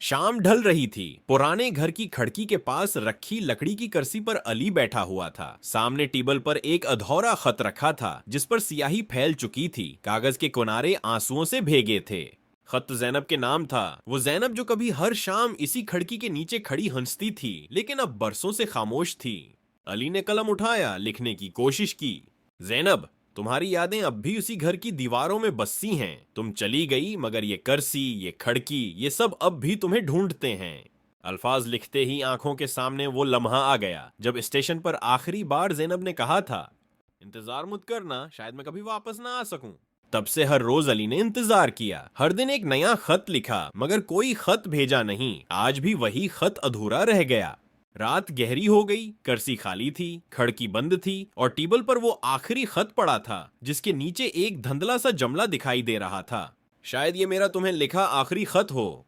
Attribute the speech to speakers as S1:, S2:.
S1: शाम ढल रही थी। पुराने घर की खिड़की के पास रखी लकड़ी की कुर्सी पर अली बैठा हुआ था। सामने टेबल पर एक अधूरा खत रखा था जिस पर स्याही फैल चुकी थी। कागज के किनारे आंसुओं से भीगे थे। खत जैनब के नाम था। वो जैनब जो कभी हर शाम इसी खिड़की के नीचे खड़ी हंसती थी, लेकिन अब बरसों से खामोश थी। अली ने कलम उठाया, लिखने की कोशिश की। जैनब, तुम्हारी यादें अब भी उसी घर की दीवारों में बसी हैं। तुम चली गई, मगर ये कुर्सी, ये खिड़की, ये सब अब भी तुम्हें ढूंढते हैं। अल्फाज लिखते ही आंखों के सामने वो लम्हा आ गया जब स्टेशन पर आखिरी बार जैनब ने कहा था, इंतजार मत करना, शायद मैं कभी वापस ना आ सकूं। तब से हर रोज अली ने इंतजार किया। हर दिन एक नया खत लिखा, मगर कोई खत भेजा नहीं। आज भी वही खत अधूरा रह गया। रात गहरी हो गई, कुर्सी खाली थी, खिड़की बंद थी और टेबल पर वो आखिरी खत पड़ा था जिसके नीचे एक धुंधला सा जमला दिखाई दे रहा था। शायद ये मेरा तुम्हें लिखा आखिरी खत हो।